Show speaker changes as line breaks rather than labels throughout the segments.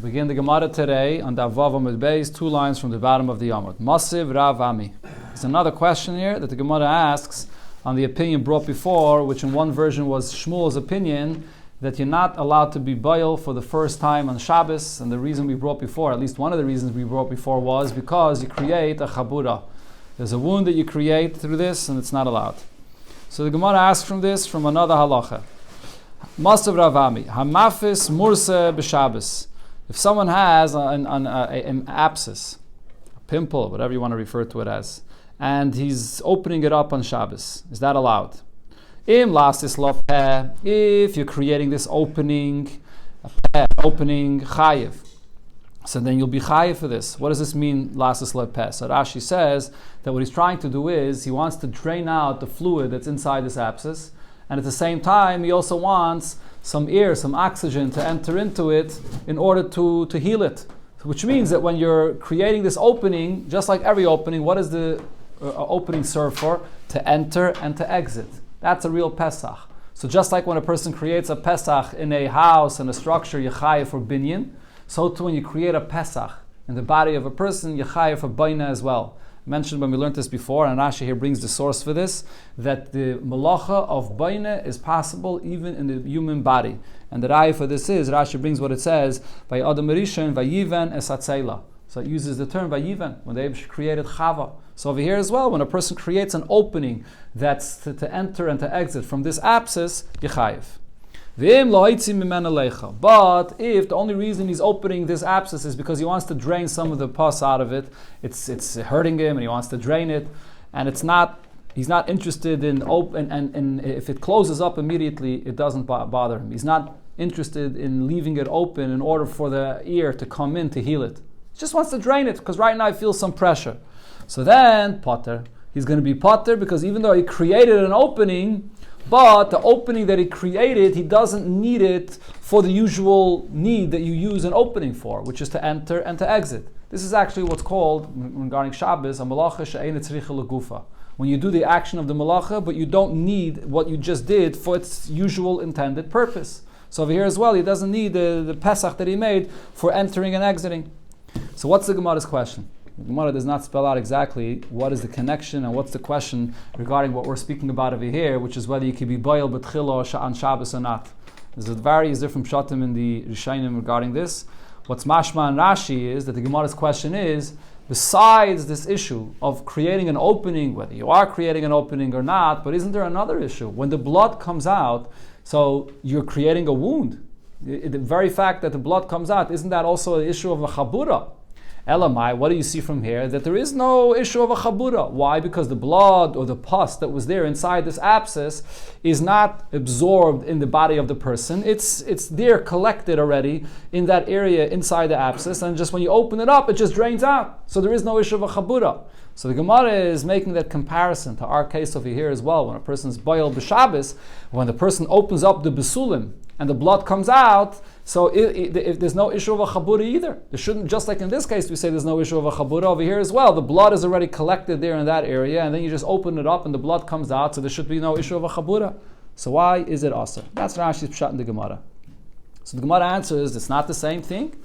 Begin the Gemara today on the Vav Amud Beis, 2 lines from the bottom of the Amud. Masiv Rav Ami. There's another question here that the Gemara asks on the opinion brought before, which in one version was Shmuel's opinion, that you're not allowed to be boil for the first time on Shabbos. And the reason we brought before, at least one of the reasons we brought before, was because you create a chabura. There's a wound that you create through this, and it's not allowed. So the Gemara asks from this, from another halacha. Masiv Rav Ami. Hamafis Murse b'Shabbos. If someone has an abscess, a pimple, whatever you want to refer to it as, and he's opening it up on Shabbos, is that allowed? If you're creating this opening chayiv, so then you'll be chayiv for this. What does this mean, lasis lepeh? So Rashi says that what he's trying to do is he wants to drain out the fluid that's inside this abscess, and at the same time he also wants some air, some oxygen to enter into it in order to heal it. Which means that when you're creating this opening, just like every opening, what does the opening serve for? To enter and to exit. That's a real Pesach. So just like when a person creates a Pesach in a house, in a structure, Yechayev for binyan, so too when you create a Pesach in the body of a person, Yechayev for baina as well. I mentioned when we learned this before, and Rashi here brings the source for this, that the malacha of baina is possible even in the human body. And the raya for this is, Rashi brings what it says, by Adam Rishon, Vayiven esatzela. So it uses the term Vayiven, when they created Chava. So over here as well, when a person creates an opening that's to enter and to exit from this abscess, Yechayev. But if the only reason he's opening this abscess is because he wants to drain some of the pus out of it, it's hurting him and he wants to drain it, and he's not interested in open, and if it closes up immediately, it doesn't bother him. He's not interested in leaving it open in order for the ear to come in to heal it. He just wants to drain it because right now he feels some pressure. So then, potter, he's going to be potter because even though he created an opening, but the opening that he created, he doesn't need it for the usual need that you use an opening for, which is to enter and to exit. This is actually what's called, regarding Shabbos, a malacha she'ein tzricha legufa. When you do the action of the malacha, but you don't need what you just did for its usual intended purpose. So over here as well, he doesn't need the Pesach that he made for entering and exiting. So what's the Gemara's question? The Gemara does not spell out exactly what is the connection and what's the question regarding what we're speaking about over here, which is whether you could be boil b'tchila on Shabbos or not. There's various different pshatim in the Rishonim regarding this. What's mashma and Rashi is that the Gemara's question is, besides this issue of creating an opening, whether you are creating an opening or not, but isn't there another issue? When the blood comes out, so you're creating a wound. The very fact that the blood comes out, isn't that also an issue of a chabura? Elamai, what do you see from here? That there is no issue of a chabura. Why? Because the blood or the pus that was there inside this abscess is not absorbed in the body of the person. It's there collected already in that area inside the abscess, and just when you open it up, it just drains out. So there is no issue of a chabura. So the Gemara is making that comparison to our case over here as well. When a person's boil b'Shabbos, when the person opens up the besulim and the blood comes out, so if there's no issue of a chabura either. There shouldn't, just like in this case we say there's no issue of a chabura, over here as well. The blood is already collected there in that area, and then you just open it up and the blood comes out, so there should be no issue of a chabura. So why is it asa? That's Rashi's pshat in the Gemara. So the Gemara answers, it's not the same thing.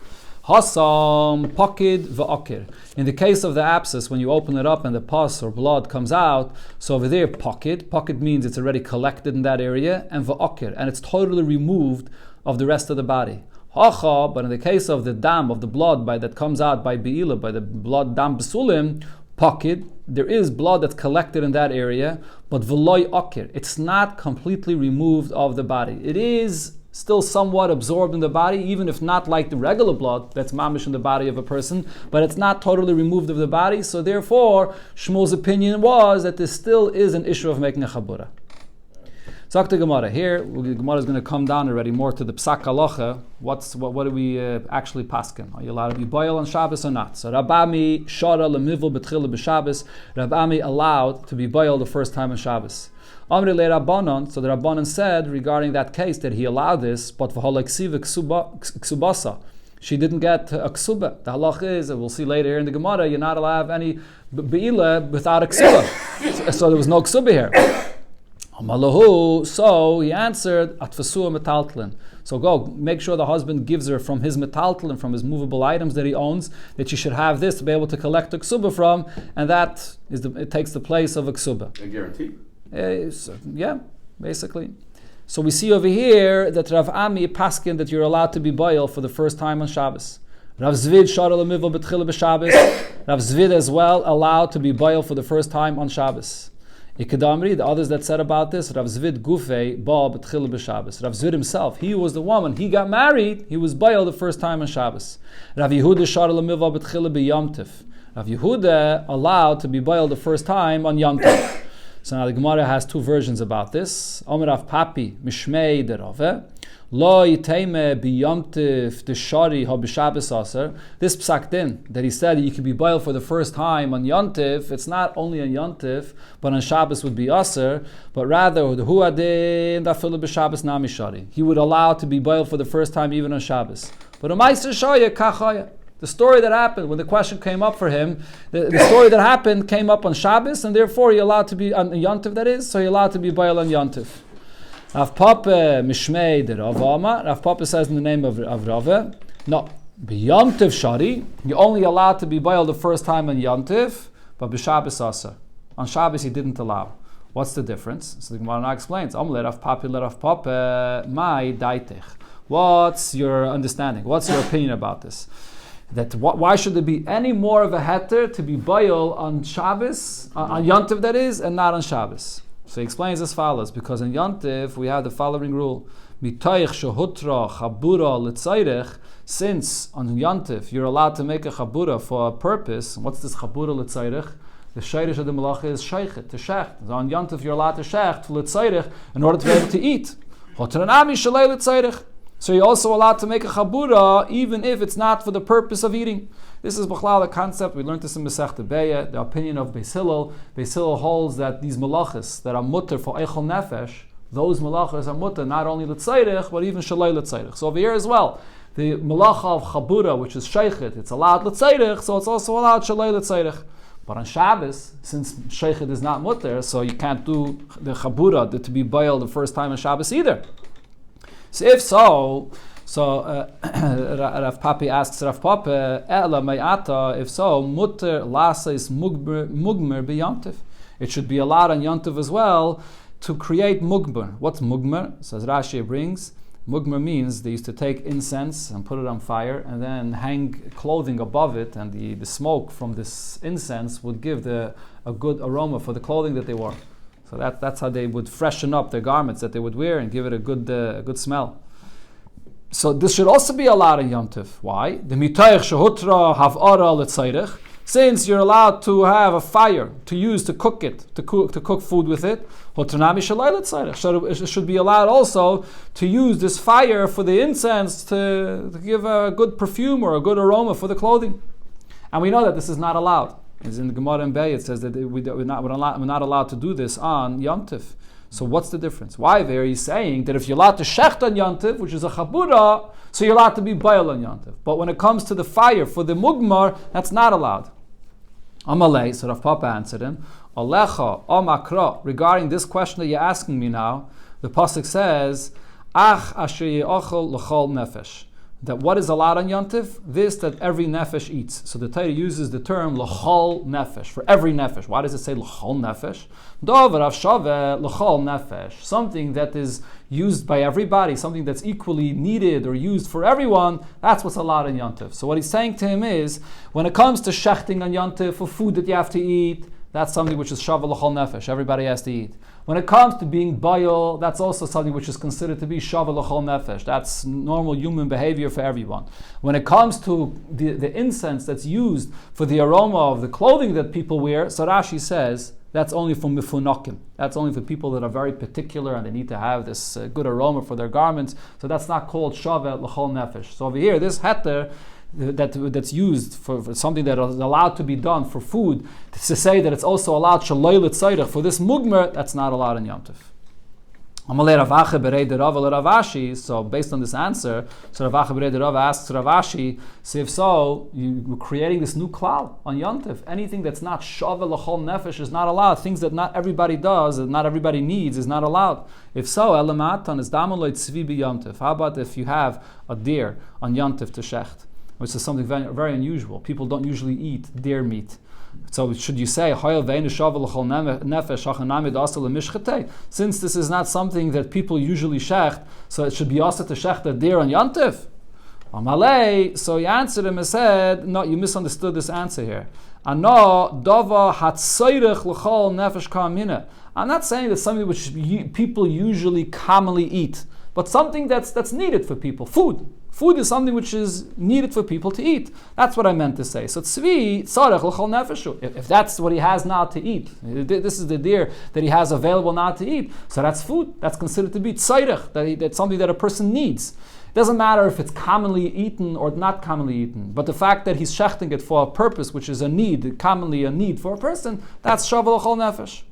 Hasam, pakid, va'akir. In the case of the abscess, when you open it up and the pus or blood comes out, so over there, pakid means it's already collected in that area, and va'akir, and it's totally removed of the rest of the body. Hacha, but in the case of the dam, of the blood that comes out by be'ila, by the blood dam besulim, pakid, there is blood that's collected in that area, but v'loy akir, it's not completely removed of the body. It is still somewhat absorbed in the body, even if not like the regular blood that's mamish in the body of a person, but it's not totally removed of the body, so therefore, Shmuel's opinion was that there still is an issue of making a chabura. Zok the Gemara. Here, the Gemara is going to come down already more to the psak halacha. What do we actually paskin? Are you allowed to be boil on Shabbos or not? So Rabami shara lemivul betchila b'Shabbos. Rabami allowed to be boil the first time on Shabbos. Amri le Rabbanon. So the Rabbanon said regarding that case that he allowed this, but v'holaksiv ksubasa. She didn't get a ksuba. The halach is, and we'll see later here in the Gemara, you're not allowed to have any be'ila without a ksuba. So there was no ksuba here. So he answered, Atfasua metaltlin. So go, make sure the husband gives her from his metaltal and from his movable items that he owns, that she should have this to be able to collect a ksuba from, and that it takes the place of a ksuba.
A guarantee?
Yeah, basically. So we see over here that Rav Ami paskin that you're allowed to be boil for the first time on Shabbos. Rav Zvid shara l'mivo b'tchila b'Shabbos. Rav Zvid as well allowed to be boil for the first time on Shabbos. Ikadamri, the others that said about this, Rav Zvid gufei ba b'tchila b'Shabbos. Rav Zvid himself, he was the one when he got married, he was boil the first time on Shabbos. Rav Yehuda shara l'mivo b'tchila b'Yom Tov. Rav Yehuda allowed to be boil the first time on Yom Tov. So now the Gemara has two versions about this. Omer Rav Papi mishmei derove lo yiteime biyomtiv deshari ha b'Shabbos aser. This psak din that he said you could be boiled for the first time on Yontif. It's not only on Yontif, but on Shabbos would be aser. But rather the huadin dafilu b'Shabbos nami shari. He would allow to be boiled for the first time even on Shabbos. But a meiser shaya kachaya. The story that happened, when the question came up for him, the story that happened came up on Shabbos, and therefore he allowed to be on Yontif, that is, so he allowed to be boiled on Yontif. Rav Papa Mishmei de Rav Ama. Rav Papa says in the name of Rave, no, B'Yontif Shari, you're only allowed to be boiled the first time on Yontif, but B'Shabbos Asa. On Shabbos he didn't allow. What's the difference? So the Gemara now explains, Amle Rav Papa, my daitech. What's your understanding? What's your opinion about this? That why should there be any more of a heter to be boil on Shabbos, on Yontif that is, and not on Shabbos? So he explains as follows, because in Yontif we have the following rule. Mitoich shehutra chabura l'tzayrech, since on Yontif you're allowed to make a chabura for a purpose. What's this chabura l'tzayrech? The shayrish of the malacha is sheichet, to shecht. So on Yontif you're allowed to shecht l'tzayrech in order to be able to eat. Hotranami shalei l'tzayrech. So you're also allowed to make a chabura even if it's not for the purpose of eating. This is b'chlal, the concept. We learned this in Masechta Beya, the opinion of Beis Hillel. Beis Hillel holds that these malachas that are mutter for eichel nefesh, those malachas are mutter not only l'tzayrech, but even shalei l'tzayrech. So over here as well, the malacha of chabura, which is sheichet, it's allowed l'tzayrech, so it's also allowed shalei l'tzayrech. But on Shabbos, since sheichet is not mutter, so you can't do the chabura to be boiled the first time on Shabbos either. So if so, Rav Papi asks Rav Papa, Ela mayata, if so, mutter lasa is mugmer b'yontif. It should be allowed on Yontif as well to create mugmer. What's mugmer? So as Rashi brings, mugmer means they used to take incense and put it on fire and then hang clothing above it, and the smoke from this incense would give a good aroma for the clothing that they wore. So that's how they would freshen up their garments that they would wear and give it a good smell. So this should also be allowed in Yom Tov. Why? The mitayich shehutra havara l'tzayrech. Since you're allowed to have a fire to use to cook it, to cook food with it, hotranami shalai l'tzayrech. It should be allowed also to use this fire for the incense to give a good perfume or a good aroma for the clothing. And we know that this is not allowed. As in the Gemara in Bay, it says that we're not allowed to do this on Yom Tov. So what's the difference? Why there he's saying that if you're allowed to shecht on Yom Tov, which is a chabura, so you're allowed to be boil on Yom Tov. But when it comes to the fire for the mugmar, that's not allowed. Amalei, so Rav Papa answered him, Alecha, Amakra, regarding this question that you're asking me now, the pasuk says, Ach asher ye'ochel l'chol nefesh. That what is allowed on Yontif? This that every nefesh eats. So the Torah uses the term l'chol nefesh, for every nefesh. Why does it say l'chol nefesh? Dov rav shaveh l'chol nefesh. Something that is used by everybody, something that's equally needed or used for everyone, that's what's allowed on Yontif. So what he's saying to him is, when it comes to shechting on Yontif for food that you have to eat, that's something which is shaveh l'chol nefesh. Everybody has to eat. When it comes to being bayil, that's also something which is considered to be shaveh l'chol nefesh. That's normal human behavior for everyone. When it comes to the incense that's used for the aroma of the clothing that people wear, so Rashi says that's only for mifunakim. That's only for people that are very particular and they need to have this good aroma for their garments. So that's not called shaveh l'chol nefesh. So over here, this heter that's used for something that is allowed to be done for food, to say that it's also allowed shaloi l'tzayrech for this mugmer, that's not allowed in Yom Tov. So based on this answer, so Rav Acha Berei Rav asks Rav Ashi, so if so, you're creating this new klal on Yontif. Anything that's not shava l'chol nefesh is not allowed. Things that not everybody does, that not everybody needs, is not allowed. If so, elamatan is damaloi tzvi b'Yontif. How about if you have a deer on Yontif to shecht, which is something very, very unusual. People don't usually eat deer meat. So should you say, since this is not something that people usually shecht, so it should be also to shecht a deer on Yantif? So he answered him and said, no, you misunderstood this answer here. I'm not saying that something which people usually commonly eat, but something that's needed for people, food. Food is something which is needed for people to eat. That's what I meant to say. So tzvi tzarech l'chol nefeshu. If that's what he has now to eat, this is the deer that he has available now to eat. So that's food. That's considered to be tzarech. That's something that a person needs. It doesn't matter if it's commonly eaten or not commonly eaten. But the fact that he's shechting it for a purpose, which is a need, commonly a need for a person, that's shavu l'chol nefesh.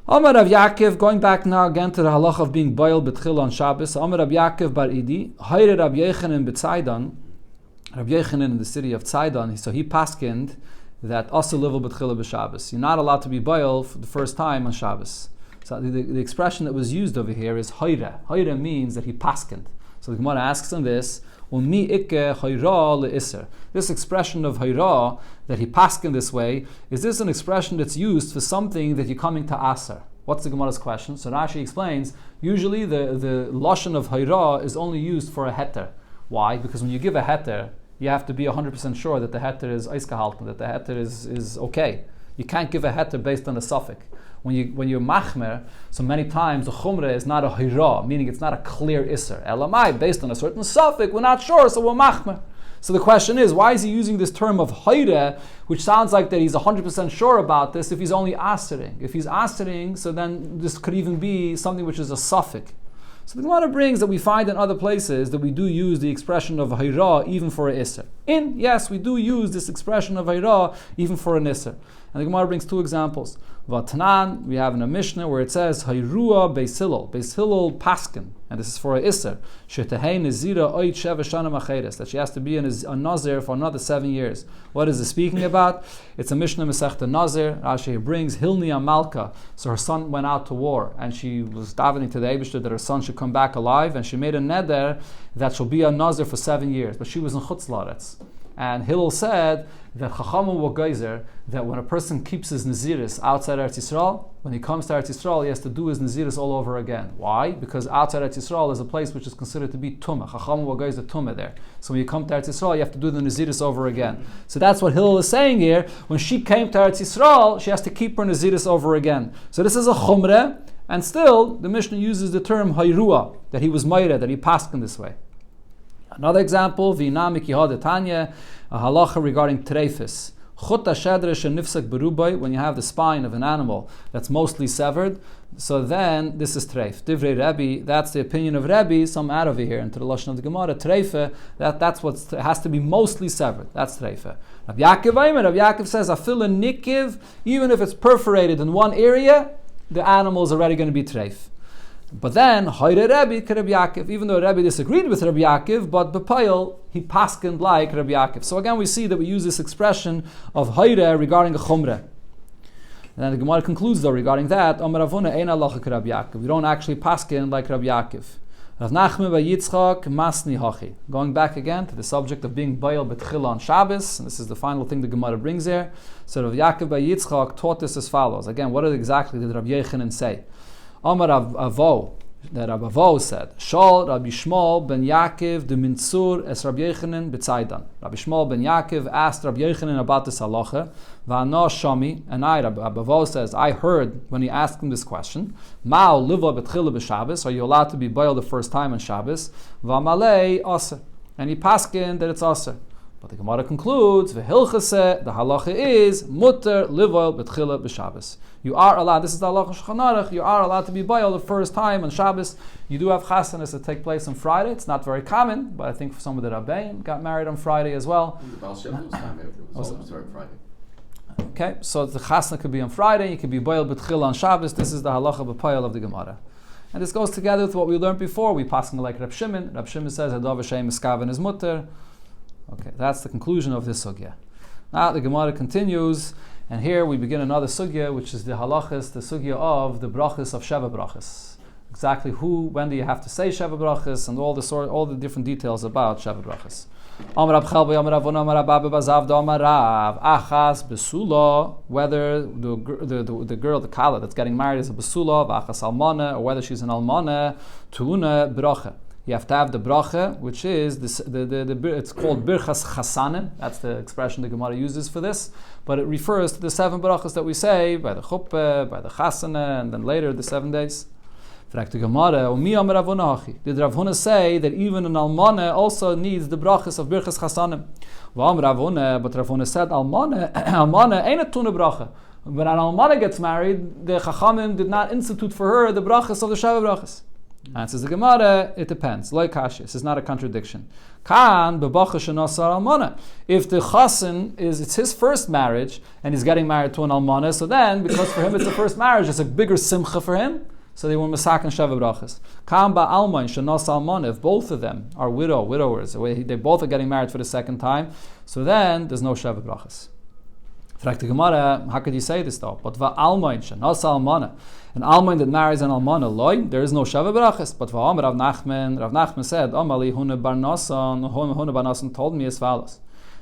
Amar Rav Yaakov, going back now again to the halacha of being boiled b'tchil on Shabbos. Amar Rav Yaakov bar Idi, Hayre Rav Yechanan b'Tzaidan, Rav Yechanan in the city of Tzaidan. So he paskind that also livel b'tchil b'Shabbos. You're not allowed to be boiled for the first time on Shabbos. So the expression that was used over here is Hayre. Hayre means that he paskind. So the Gemara asks him this. This expression of hayra, that he paskin this way, is this an expression that's used for something that you're coming to aser? What's the Gemara's question? So Rashi explains, usually the lashon of hayra is only used for a heter. Why? Because when you give a heter, you have to be 100% sure that the heter is eisgehalten, that the heter is okay. You can't give a heter based on a suffix. When you're machmer, so many times the chumrah is not a hayra, meaning it's not a clear isser. Elamai, based on a certain suffix, we're not sure, so we're machmer. So the question is, why is he using this term of hayre, which sounds like that he's 100% sure about this, if he's only asering? If he's asering, so then this could even be something which is a suffix. So the Gemara brings that we find in other places that we do use the expression of hayra even for a isser. Yes, we do use this expression of hayra even for an isser. And the Gemara brings two examples. Vatanan, we have in a Mishnah where it says Hayrua Beis Hillel Paskin, and this is for a Isser. Shetehei Nazira Oit Sheva Shana Macheres, that she has to be a Nazir for another 7 years. What is it speaking about? It's a Mishnah Masechta Nazir. Rashi brings Hilni Amalka. So her son went out to war, and she was davening to the Eibishter that her son should come back alive, and she made a neder that she'll be a Nazir for 7 years. But she was in Chutz La'aretz. And Hillel said that Chachamim were geyser, that when a person keeps his Naziris outside Eretz Yisrael, when he comes to Eretz Yisrael, he has to do his Naziris all over again. Why? Because outside Eretz Yisrael is a place which is considered to be Tumah. Chachamim were geyser Tumah there. So when you come to Eretz Yisrael, you have to do the Naziris over again. So that's what Hillel is saying here. When she came to Eretz Yisrael, she has to keep her Naziris over again. So this is a Chumreh, and still the Mishnah uses the term Hayrua, that he was Mayre, that he passed in this way. Another example, V'ina mikihad Tanya, a halacha regarding treifis. Chut hashedresh and nifsak berubay, when you have the spine of an animal that's mostly severed, so then this is treif. Divrei Rebbe, that's the opinion of Rebbe, some add over here into the lashon of the Gemara. Treife, that's what has to be mostly severed. That's treife. Rav Yaakov says, afil nikiv, even if it's perforated in one area, the animal is already going to be treif. But then, Hayre Rebbe ke Rabbi Yaakov, even though Rebbe disagreed with Rabbi Yaakov, but B'Payil, he paskened like Rabbi Yaakov. So again, we see that we use this expression of Hayre regarding a Chumreh. And then the Gemara concludes though regarding that, Amar Avuna ein halacha ke Rabbi Yaakov. We don't actually pasken like Rabbi Yaakov. Rav Nachman bar Yitzchak masni hachi. Going back again to the subject of being Bayal B'Tchila on Shabbos, and this is the final thing the Gemara brings here. So Rav Yaakov bar Yitzchak taught us as follows. Again, what exactly did Rabbi Yechanan say? Amar Avo, that Rabbi Avo said, Shal Rabbi Shmuel ben Yaakov de Mintzur es Rabbi Yechanan b'Tzaidan. Rabbi Shmuel ben Yaakov asked Rabbi Yechanan about this halacha, Va'ana Shami, and Rabbi Avo says, I heard when he asked him this question, Ma'u liva b'tchila b'Shabbos, are you allowed to be boiled the first time on Shabbos? Va'malei aser, and he paskin that it's aser. But the Gemara concludes, V'hilchase, the halacha is, mutter liva b'tchila b'Shabbos. You are allowed, this is the halacha Shulchan Aruch, you are allowed to be boiled the first time on Shabbos. You do have chasanas that take place on Friday. It's not very common, but I think for some of the Rabbeim got married on Friday as well. Okay, so the chasana could be on Friday, you could be boiled b'tchila on Shabbos. This is the halacha b'payil of the Gemara. And this goes together with what we learned before. We passing like Rab Shimon. Rab Shimon says, Hadov Hashem Miskaven is mutter. Okay, that's the conclusion of this sugya. Now the Gemara continues, and here we begin another sugya, which is the halachas, the sugya of the brachas of Sheva brachas. Exactly when do you have to say Sheva brachas, and all the different details about Sheva brachas. Amar Rab Chelba, Amar Rav Huna, Amar Rab Abba Bazavda, Amar Rav Achas Besula, whether the girl, the kala that's getting married is a Besula, Achas Almana, or whether she's an Almana, Tuuna Bracha. You have to have the bracha, which is it's called birchas chasanim. That's the expression the Gemara uses for this, but it refers to the 7 brachas that we say by the chuppah, by the chasana, and then later the 7 days. Did Rav Huna say that even an almana also needs the brachas of birchas chasanim? But Rav Huna said almana ain't a tuna bracha. When an almana gets married, the chachamim did not institute for her the brachas of the Sheva brachas. Answers the Gemara, it depends. Lo kashi, this is not a contradiction. Kan bebacha shenasar almana. If the chasen it's his first marriage and he's getting married to an almana, so then because for him it's a first marriage, it's a bigger simcha for him. So they were masak and Sheva brachas. Kan ba almain shenasar almana. If both of them are widowers, they both are getting married for the second time, so then there's no Sheva brachas. Fragt the Gemara, how could you say this though? But va almain shenasar almana. An almain that marries an almana loy, there is no Sheva brachas. But Rav Nachman said, Amali Huna bar Nasan told me as follows.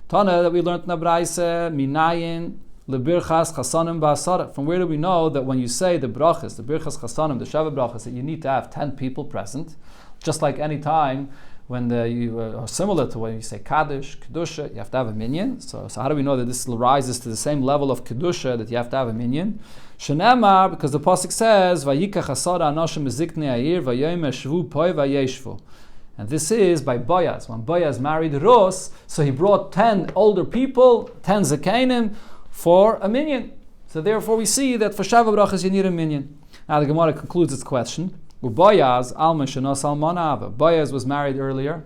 Tana that we learned in the Braise, Minayin lebirchas chasanim ba'asara. From where do we know that when you say the brachas, the birchas chasanim, the Sheva brachas, that you need to have 10 people present, just like any time when you are similar to when you say Kaddish, Kedusha, you have to have a minyan. So how do we know that this rises to the same level of Kedusha that you have to have a minyan? Shenemar, because the pasuk says, "Vayikach asara anashim meziknei ha'ir vayom yeshvu poi vayeshvu," and this is by Boaz. When Boaz married Rus, so he brought 10 older people, 10 zakanim, for a minyan. So therefore, we see that for Sheva brachas you need a minyan. Now the Gemara concludes its question. Boaz alman shenas almana ava. Boaz was married earlier.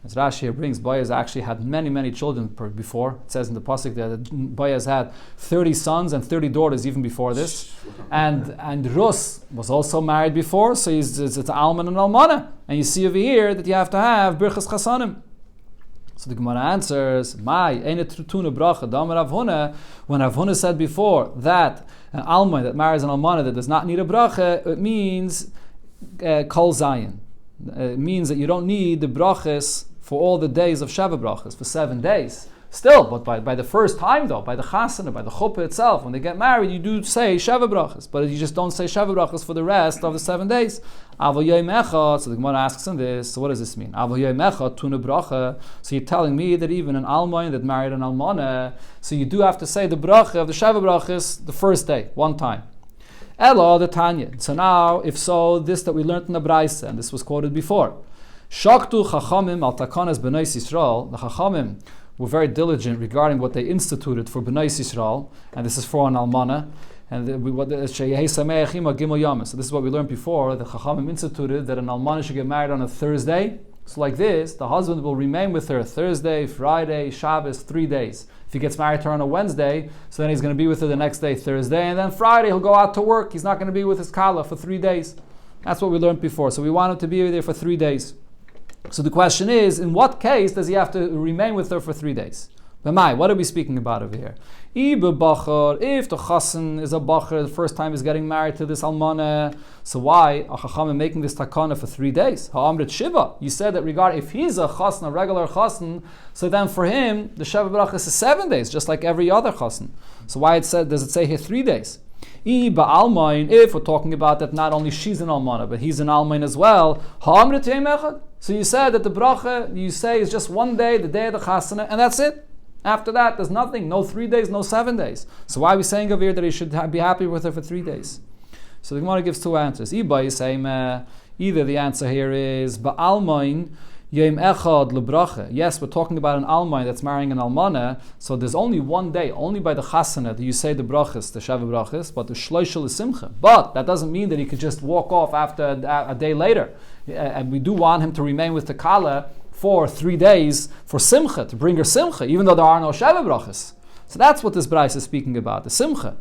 As Rashi here brings, Boaz actually had many children before. It says in the pasuk that Boaz had 30 sons and 30 daughters even before this. And Rus was also married before, so it's alman and almana. And you see over here that you have to have birchas chasanim. So the Gemara answers, "Mai eine trutuna bracha dam Rav Huna." When Rav Huna said before that an alman that marries an almana that does not need a bracha, it means kol zayin. It means that you don't need the brachas for all the days of Sheva brachas, for 7 days. Still, but by the first time though, by the chasana, by the chuppah itself, when they get married, you do say Sheva brachas, but you just don't say Sheva brachas for the rest of the 7 days. Avo yom echad, so the Gemara asks in this, so what does this mean? Avo yom echad tuna bracha. So you're telling me that even an almain that married an almana, so you do have to say the bracha of the Sheva brachas the first day, one time. Elo the Tanya. So now, if so, this that we learned in the Braise, and this was quoted before. Shaktu chachamim al takanas b'nai Yisrael. The chachamim were very diligent regarding what they instituted for b'nai Yisrael, and this is for an almana. And so this is what we learned before. The chachamim instituted that an almana should get married on a Thursday. So like this, the husband will remain with her Thursday, Friday, Shabbos, 3 days. If he gets married to her on a Wednesday, so then he's going to be with her the next day, Thursday, and then Friday he'll go out to work. He's not going to be with his kala for 3 days. That's what we learned before. So we want him to be there for 3 days. So the question is, in what case does he have to remain with her for 3 days? B'mai, what are we speaking about over here? If the chasen is a bacher, the first time he's getting married to this almana, so why are chachamim making this takana for 3 days? Ha'amrit shiva. You said that regarding if he's a chasen, a regular chasen, so then for him the Sheva brachas is 7 days, just like every other chasen. So why does it say here 3 days? If we're talking about that not only she's an almana, but he's an almain as well, ha'amrit yom echad. So you said that the bracha you say is just 1 day, the day of the chasana, and that's it. After that, there's nothing. No 3 days, no 7 days. So why are we saying over here that he should be happy with her for 3 days? So the Gemara gives 2 answers. Either the answer here is ba'almain yom echad lebracha. Yes, we're talking about an almain that's marrying an almana. So there's only 1 day, only by the chasana, that you say the brachas, the Sheva brachas, but the shloishel is simcha. But that doesn't mean that he could just walk off after a day later. And we do want him to remain with the kala for 3 days for simcha, to bring her simcha, even though there are no Sheva brachas. So that's what this Braise is speaking about, the simcha.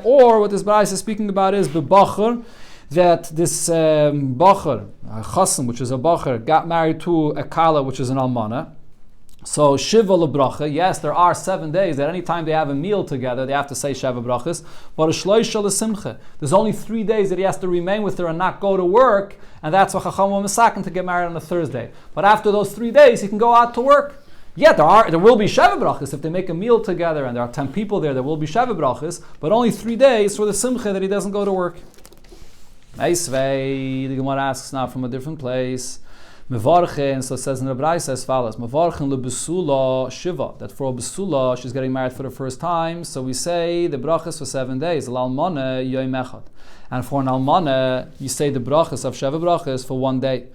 Or what this Braise is speaking about is bebacher that this Bacher, Chassan, which is a Bacher, got married to a Kala, which is an Almana. So Shiva lebracha, yes, there are 7 days that any time they have a meal together, they have to say Sheva brachas. But a shloisha lesimcha, there's only 3 days that he has to remain with her and not go to work, and that's what Chacham wa Mesakin to get married on a Thursday. But after those 3 days, he can go out to work. Yeah, there will be Sheva brachas if they make a meal together, and there are 10 people there. There will be Sheva brachas, but only 3 days for the simcha that he doesn't go to work. Eisvei, the Gemara asks now from a different place. Mevarchen, so it says in the Braisa as follows: Mevarchen lebesula shiva. That for a besula, she's getting married for the first time. So we say the brachas for 7 days. L'almana yoyim echad. And for an almana, you say the brachas of Sheva brachas for 1 day.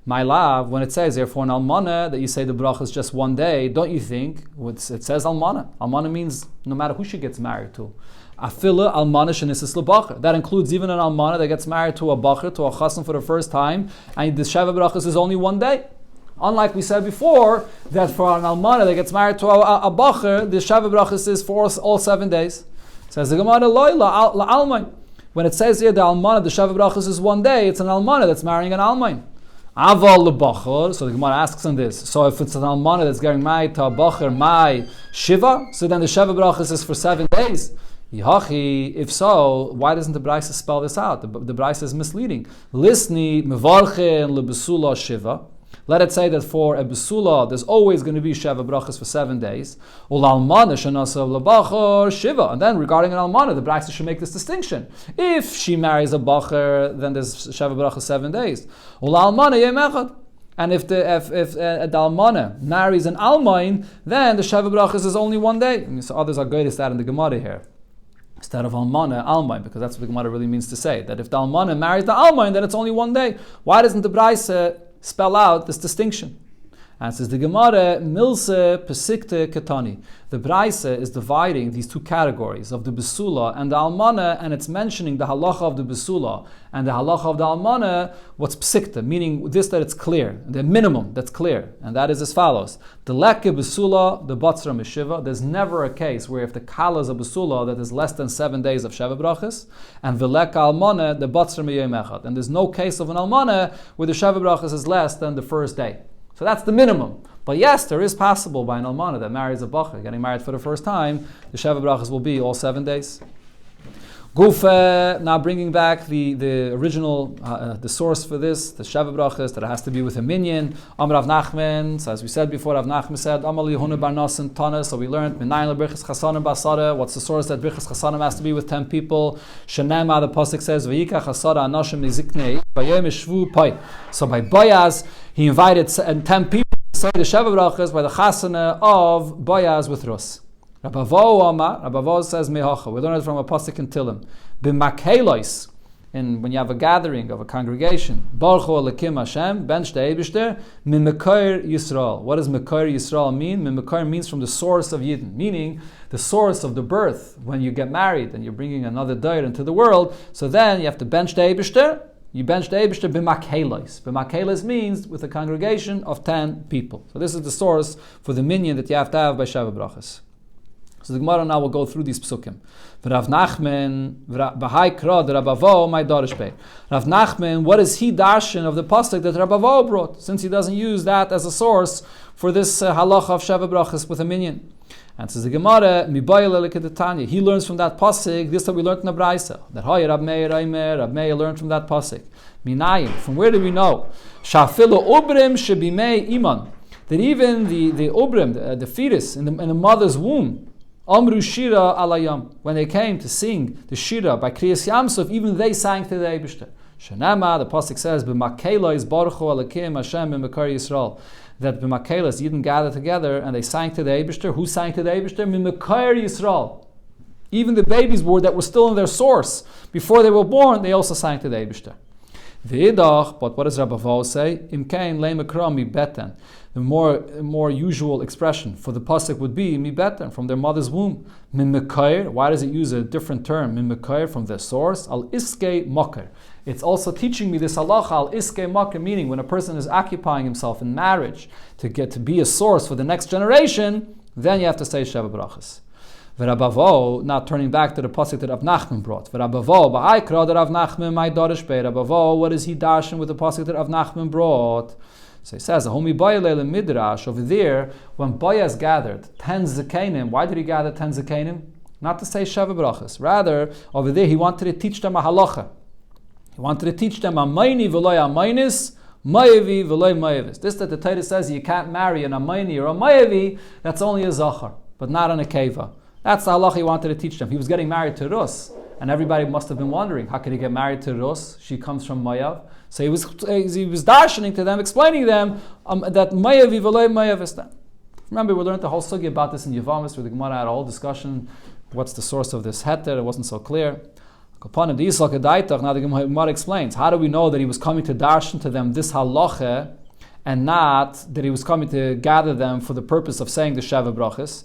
My love, when it says here for an almana that you say the brachas just 1 day, don't you think it says almana? Almana means no matter who she gets married to. Afila almana shenisis lebacher. That includes even an almana that gets married to a bacher, to a chassan for the first time, and the Sheva brachas is only 1 day. Unlike we said before, that for an almana that gets married to a bacher, the Sheva brachas is for all 7 days. Says the Gemara loyla la'almain. When it says here the almana, the Sheva brachas is 1 day, it's an almana that's marrying an almain. Aval lebacher. So the Gemara asks on this. So if it's an almana that's getting married to a bacher, my shiva, so then the Sheva brachas is for 7 days. Yihachi, if so, why doesn't the Braisa spell this out? The Braisa is misleading. Lisni mevarchen lebesula shiva. Let it say that for a besula, there's always going to be Sheva brachas for 7 days. Ulalmana shenasa lebachor shiva. And then regarding an almana, the Braisa should make this distinction. If she marries a bacher, then there's Sheva brachas 7 days. Ulalmana yem echad. And if the almana marries an almain, then the Sheva brachas is only 1 day. So others are good at that in the Gemara here. Instead of almana, almain, because that's what the Gemara really means to say. That if the almana marries the almain, then it's only 1 day. Why doesn't the Braisa spell out this distinction? And it says the Gemara, milse pesikte ketani. The Braisa is dividing these two categories of the besula and the almana, and it's mentioning the halacha of the besula and the halacha of the almana, what's pesikte, meaning this, that it's clear, the minimum that's clear, and that is as follows. The leke besula, the batzra meshiva, there's never a case where if the kala is a besula that is less than 7 days of Sheva brachas, and the leke almana, the batzra meyom echad, and there's no case of an almana where the Sheva brachas is less than the first day. So that's the minimum. But yes, there is possible by an almana that marries a bacher, getting married for the first time, the Sheva brachas will be all 7 days. Gufa, now bringing back the original, the source for this, the Sheva brachas, that it has to be with a minyan. Amar Rav Nachman, so as we said before, Rav Nachman said, Amar Yehuna bar Nasan Tana, so we learned, Minayin lebrichas chasanim basara, what's the source that brichas chasanim has to be with 10 people? Shenema, the pasuk says, Vayika chasara anashim niziknei, vayom yeshvu pai. So by Boaz, he invited 10 people to say the Sheva brachas by the chasana of Boaz with Rus. Rabbi says mehacha. We learn it from a pasuk in Tilim. B'makhelos, and when you have a gathering of a congregation, Baruch Elokim Hashem ben shtei eibishter min mekor Yisrael. What does mekor Yisrael mean? Min mekor means from the source of Yidden, meaning the source of the birth. When you get married and you're bringing another dair into the world, so then you have to ben shtei eibishter. You bench the Eibishter b'makhelos. B'makhelos means with a congregation of 10 people. So this is the source for the minyan that you have to have by Sheva brachas. So the Gemara now will go through these psukim. Rav Nachman, b'hai kra the Rabavo, my Darish Bey. Rav Nachman, what is he darshan of the pasuk that Rabavo brought? Since he doesn't use that as a source for this halacha of Sheva brachas with a minyan. And says the Gemara, he learns from that pasuk this that we learned in the Braisa. That Rab Meir learned from that pasuk. Minayim, from where do we know? Shafilu ubrim shebimei iman. That even the ubrim, the fetus in the mother's womb, Amru Shira alayam, when they came to sing the Shira by Kriyas Yamsuf, even they sang to the Eibishter. Shanama, the pasuk says, "B'makela baruch alakim Hashem b'makar Yisrael." That b'makelas Yidden gathered together and they sang to the Eibishter. Who sang to the Eibishter? B'makar Yisrael. Even the babies that were still in their source before they were born, they also sang to the Eibishter. V'idach, but what does Rabbi Vo say? Imkein le'mekra mi beten. The more usual expression for the pasuk would be mi beten, from their mother's womb. Min mekayr. Why does it use a different term? Min mekayr, from their source. Al iske makar. It's also teaching me this halacha al iske makar, meaning when a person is occupying himself in marriage to get to be a source for the next generation, then you have to say Sheva brachas. V'Rabavo, now turning back to the pasuk that Rav Nachman brought. V'Rabavo, ba'aikra that Rav Nachman my darish bei. Rabavo, what is he darshan with the pasuk that Rav Nachman brought? So he says, "Ahomi bayalel midrash." Over there, when Boaz gathered 10 zakenim, why did he gather 10 zakenim? Not to say sheva brachas. Rather, over there he wanted to teach them a halacha. He wanted to teach them a mayni v'loy amaynis, mayevi v'loy mayevis. This that the Torah says you can't marry an amayni or a mayevi. That's only a zachar, but not an akeva. That's the halacha he wanted to teach them. He was getting married to Rus, and everybody must have been wondering, how could he get married to Rus? She comes from Mayav. So he was darshaning to them, explaining them that Mayavi v'loy Mayav. Remember, we learned the whole sugya about this in Yavamis, where the Gemara had a whole discussion. What's the source of this heter? It wasn't so clear. Now the Gemara explains, how do we know that he was coming to darshan to them this halacha, and not that he was coming to gather them for the purpose of saying the Sheva Brachas?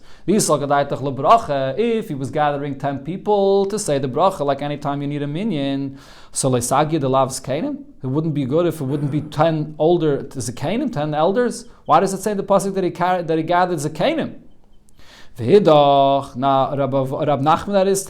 If he was gathering 10 people to say the bracha, like any time you need a minyan, so leisagi the lavs kanim, it wouldn't be good if it wouldn't be 10 older zakanim, 10 elders. Why does it say in the pasuk that he gathered zakanim? Now Rab Nachman that is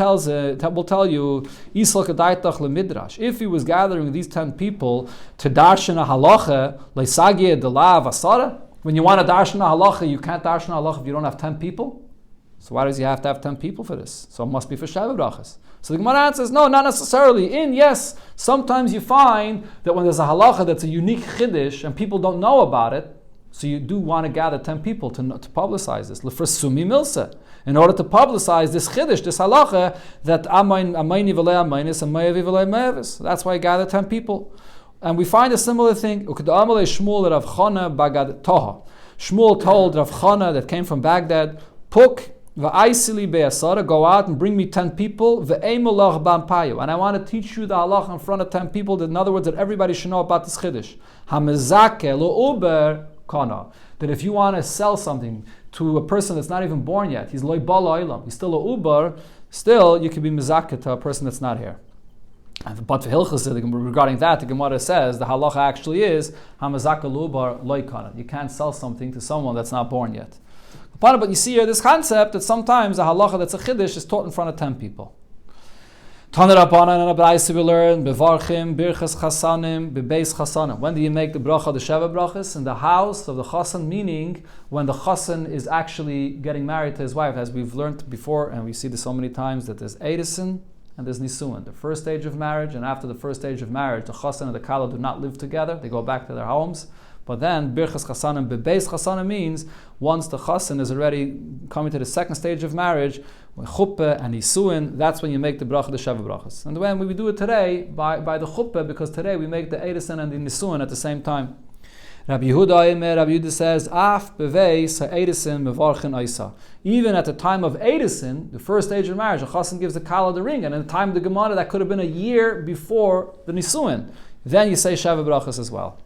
will tell you, if he was gathering these 10 people to darshan a halacha, leisagi the lav asara. When you want to darshan a halacha, you can't darshan a halacha if you don't have 10 people. So why does he have to have 10 people for this? So it must be for Sheva Brachas. So the Gemara answers, no, not necessarily. Yes, sometimes you find that when there's a halacha that's a unique chiddush and people don't know about it, so you do want to gather 10 people to publicize this. L'frasumi milsa. In order to publicize this chiddush, this halacha, that amayni v'lei amaynis and mayavi v'lei mayavis. That's why I gather 10 people. And we find a similar thing. Shmuel Rav Chana Bagad Toha. Shmuel told Rav Chana that came from Baghdad, Puk v'aisili be'asara, go out and bring me 10 people, v'eimelach b'ampayu. And I want to teach you the halacha in front of 10 people, that in other words, that everybody should know about this chiddush. Hamezake lo uber kana. That if you want to sell something to a person that's not even born yet, he's loy bala olam, he's still a uber, still you can be mezake to a person that's not here. But for Hilchas, regarding that, the Gemara says the halacha actually is hamazaka lubar loikana. You can't sell something to someone that's not born yet. But you see here this concept that sometimes a halacha that's a chiddush is taught in front of 10 people. Taner Rabbanan and a Braisa we learn bevarchim birchas chasanim bebeis chasanim. When do you make the bracha, the Sheva Brachas? In the house of the chasan, meaning when the chasan is actually getting married to his wife, as we've learned before, and we see this so many times, that there's edison and there's nisuin, the first stage of marriage, and after the first stage of marriage, the chasan and the kala do not live together; they go back to their homes. But then birchas chasanim bebeis chasanim means once the chasan is already coming to the second stage of marriage, when chuppah and nisuin, that's when you make the bracha, the Sheva Brachas. And when we do it today by the chuppah, because today we make the edison and the nisuin at the same time. Rabbi Yehuda says, Af beveis ha'edison mevarchin oisa. Even at the time of edison, the first stage of marriage, a chasan gives the kala the ring, and in the time of the Gemara, that could have been a year before the nisuin. Then you say Sheva Brachas as well.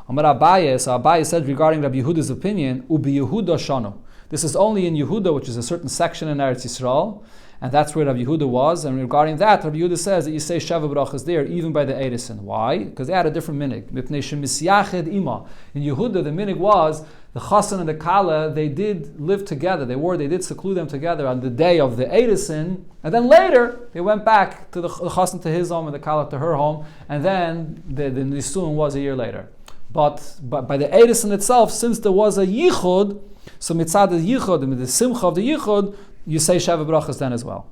Amar Abaye, so Abaye said regarding Rabbi Yehuda's opinion, Ubi Yehuda shano. This is only in Yehuda, which is a certain section in Eretz Yisrael, and that's where Rabbi Yehuda was. And regarding that, Rabbi Yehuda says that you say Sheva Brachas there, even by the edison. Why? Because they had a different minig. In Yehuda, the minig was the chasan and the kala. They did live together. They did seclude them together on the day of the edison, and then later they went back to the chasan to his home and the kala to her home, and then the nisuin was a year later. But by the edison itself, since there was a yichud, so mitzad the yichud, and the simcha of the yichud, you say Sheva Brachas then as well.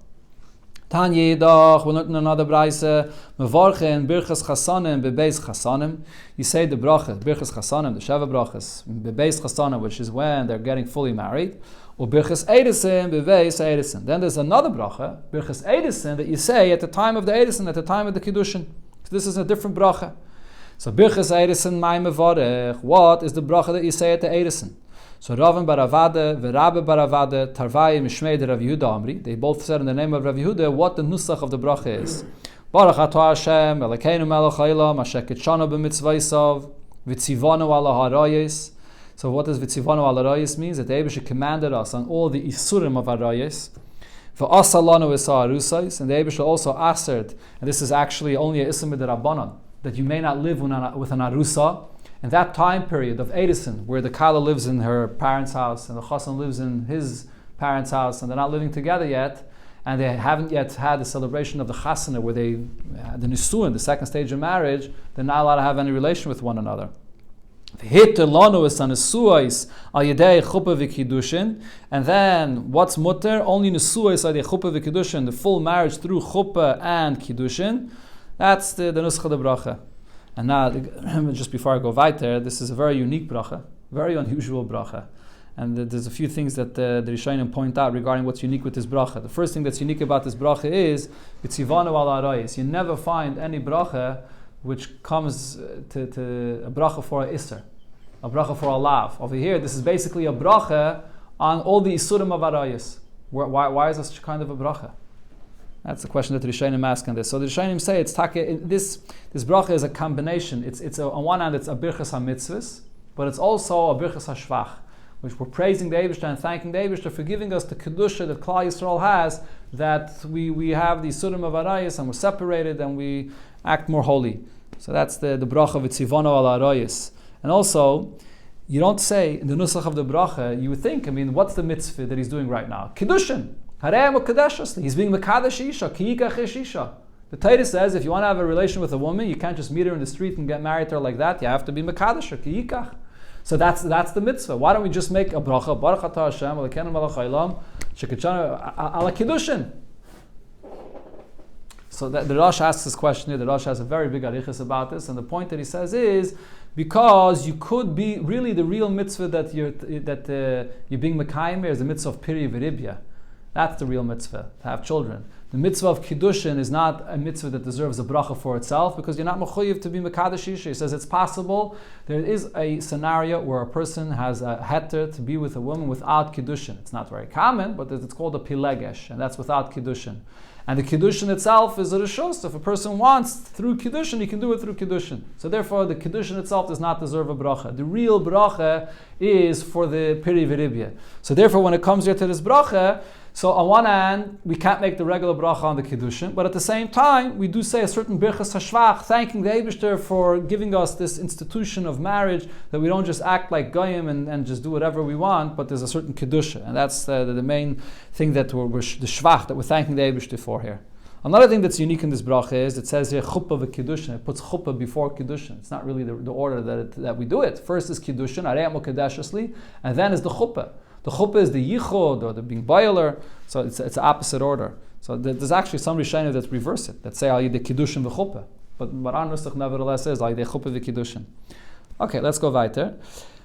Tanya Yidach, we learned in another brayse, mevarchen birchas chasanim bebeis chasanim. You say the bracha, birchas chasanim, the Sheva Brachas, bebeis chasanim, which is when they're getting fully married, or birchas edison bebeis edison. Then there's another bracha, birchas edison, that you say at the time of the edison, at the time of the kiddushin. So this is a different bracha. So birchas edison my mevarech. What is the bracha that you say at the edison? So Ravan Baravade, Verabe Baravade, Tarvai Mishmei de Rav Yehuda Amri. They both said in the name of Rav Yehuda what the nusach of the bracha is. Baruch atah Hashem, Elokeinu melech haolam, asher kitshanu b'mitzvaysav, v'tzivanu ala harayis. So what does v'tzivanu ala harayis means? That the Eibusha commanded us on all the isurim of harayis. V'asa lanu isa arusais, and the Eibusha also answered, and this is actually only a ism d'Rabbanan, that you may not live with an arusa. In that time period of edison, where the kala lives in her parents' house and the chasan lives in his parents' house and they're not living together yet, and they haven't yet had the celebration of the chasana, where the nisuin, the second stage of marriage, they're not allowed to have any relation with one another. And then what's mutter? Only nisuos are the chuppah v'kiddushin, the full marriage through chuppah and kiddushin. That's the nuscha de bracha. And now, just before I go weiter, this is a very unique bracha, very unusual bracha. And there's a few things that the Rishonim point out regarding what's unique with this bracha. The first thing that's unique about this bracha is it's Ivanu al arayis. You never find any bracha which comes to a bracha for a isser, a bracha for a lav. Over here, this is basically a bracha on all the isurim of arayis. Why is this such kind of a bracha? That's the question that the Rishonim ask on this. So the Rishonim say it's this bracha is a combination. On one hand it's a birchas ha-mitzvahs, but it's also a birchas ha-shvach, which we're praising the Eibishter and thanking the Eibishter for giving us the kedusha that Klal Yisrael has, that we have the isurim of arayis and we're separated and we act more holy. So that's the bracha of Tzivano al arayis. And also, you don't say in the nusach of the bracha, you would think, what's the mitzvah that he's doing right now? Kiddushin. He's being mekadesh isha, kiikach isha. The Torah says if you want to have a relation with a woman, you can't just meet her in the street and get married to her like that. You have to be mekadesh her, kiikach. So that's the mitzvah. Why don't we just make a bracha, baruch atah Hashem, alekenu melech haolam, shekitshanu ala kiddushin. So the Rosh asks this question here. The Rosh has a very big arichas about this, and the point that he says is because you could be really the real mitzvah that you're being mekayim is the mitzvah of piri v'ribya. That's the real mitzvah, to have children. The mitzvah of kiddushin is not a mitzvah that deserves a bracha for itself, because you're not mechuyev to be mekadesh isha. He says it's possible. There is a scenario where a person has a heter to be with a woman without kiddushin. It's not very common, but it's called a pilegesh, and that's without kiddushin. And the kiddushin itself is a rishos. If a person wants through kiddushin, he can do it through kiddushin. So therefore, the kiddushin itself does not deserve a bracha. The real bracha is for the piri v'ribya. So therefore, when it comes here to this bracha, so on one hand, we can't make the regular bracha on the kiddushin, but at the same time, we do say a certain birchas hashvach, thanking the Eibishter for giving us this institution of marriage, that we don't just act like goyim and just do whatever we want, but there's a certain kiddushin, and that's the main thing that we're the shvach that we're thanking the Eibishter for here. Another thing that's unique in this bracha is it says here chuppah v'kiddushin. It puts chuppah before kiddushin. It's not really the order that we do it. First is kiddushin, arei mokadeshesli, and then is the chuppah. The chuppah is the yichud, or the being boiler, so it's opposite order. So there's actually some rishonim that reverse it, that say al yidei kiddushin v'chuppah. But our nusach nevertheless says al yidei chuppah v'kiddushin. Okay, let's go weiter.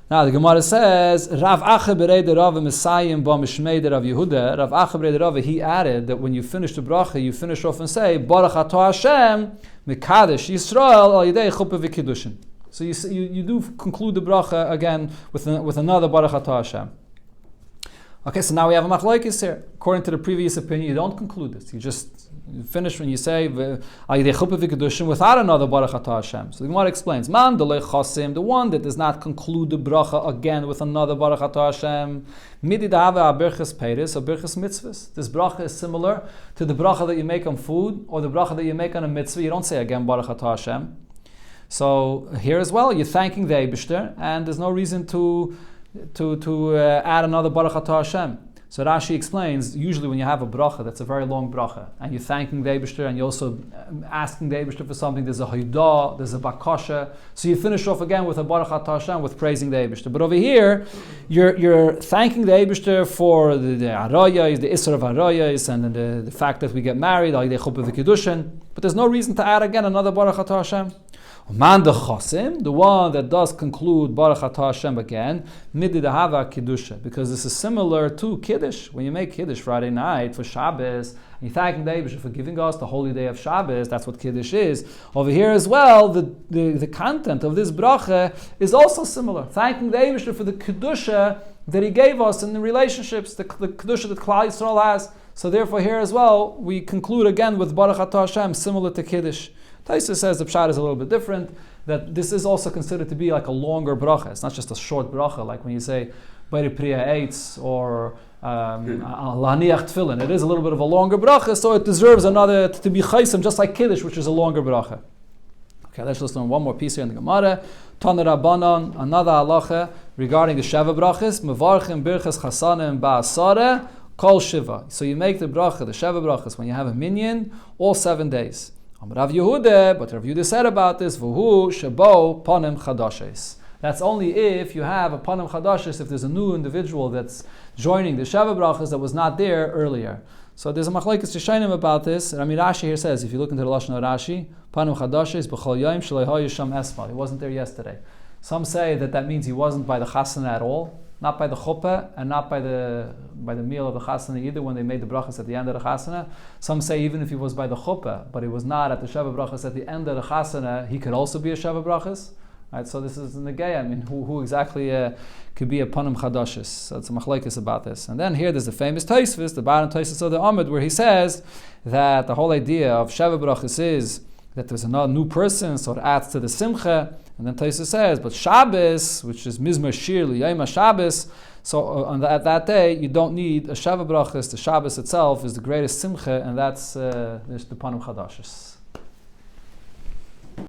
Now the Gemara says, Rav Acha berei de Rav Mesayim ba mishmei de Rav Yehuda. Rav Acha berei de Rav, he added that when you finish the bracha, you finish off and say, Baruch atah Hashem, mekadesh Yisrael al yidei chuppah v'kiddushin. So you do conclude the bracha again with another Baruch atah Hashem. Okay, so now we have a machlokes here. According to the previous opinion, you don't conclude this. You just finish when you say without another Baruch atah Hashem. So the Gemara explains, Man dolei chasim, the one that does not conclude the bracha again with another Baruch atah Hashem, midi dahava aberchas peiris, aberchas mitzvahs. This bracha is similar to the bracha that you make on food or the bracha that you make on a mitzvah. You don't say again Baruch atah Hashem. So here as well, you're thanking the Eibishter, and there's no reason to add another Baruch atah Hashem. So Rashi explains, usually when you have a bracha, that's a very long bracha, and you're thanking the Eibishter, and you're also asking the Eibishter for something, there's a haidah, there's a bakasha, so you finish off again with a Baruch atah Hashem, with praising the Eibishter. But over here, you're thanking the Eibishter for the arayos, the isser of arayos, and the fact that we get married, al yidei chuppah v'kiddushin, but there's no reason to add again another Baruch atah Hashem. Man the chosim, the one that does conclude Baruch atah Hashem again, midi dahava kiddusha, because this is similar to Kiddush. When you make Kiddush Friday night for Shabbos, and you thank the Eibishter for giving us the holy day of Shabbos, that's what Kiddush is. Over here as well, the content of this bracha is also similar. Thanking the Eibishter for the Kiddusha that he gave us in the relationships, the Kiddusha that Klal Yisrael has. So therefore here as well, we conclude again with Baruch atah Hashem, similar to Kiddush. Taisa says the pshat is a little bit different, that this is also considered to be like a longer bracha. It's not just a short bracha, like when you say Bari Priya Eitz or Laniach Tefillin. It is a little bit of a longer bracha, so it deserves another to be chaysim, just like Kiddush, which is a longer bracha. Okay, let's listen to one more piece here in the Gemara. Tana Rabbanon, another halacha regarding the Sheva brachas, Mevarchim Birchas Chasanim Ba'asare, Kol Shiva. So you make the bracha, the Sheva brachas, when you have a minyan, all 7 days. Rav Yehuda, but Rav Yehuda said about this, V'hu shebo panim chadashes. That's only if you have a panim chadashes, if there's a new individual that's joining the Sheva brachas that was not there earlier. So there's a machlekes Rishonim about this. And Rashi here says, if you look into the Lashon Rashi, panim chadashes b'chol yom shelo hayu sham esma. He wasn't there yesterday. Some say that means he wasn't by the chasana at all, not by the chuppah, and not by the meal of the chasana either, when they made the brachas at the end of the chasana. Some say even if he was by the chuppah, but he was not at the Sheva brachas at the end of the chasana, he could also be a Sheva brachas. Right, so this is the negaya. I mean, who exactly could be a panim chadashis? So it's a machlekes about this. And then here there's the famous Tosfos, the Baran Tosfos of the Amud, where he says that the whole idea of Sheva brachas is that there's another new person, so it adds to the simcha. And then Tosfos says, but Shabbos, which is Mizmor Shir L'Yom Shabbos, so at that day you don't need a Sheva brachas. The Shabbos itself is the greatest simcha, and that's the panim chadashis.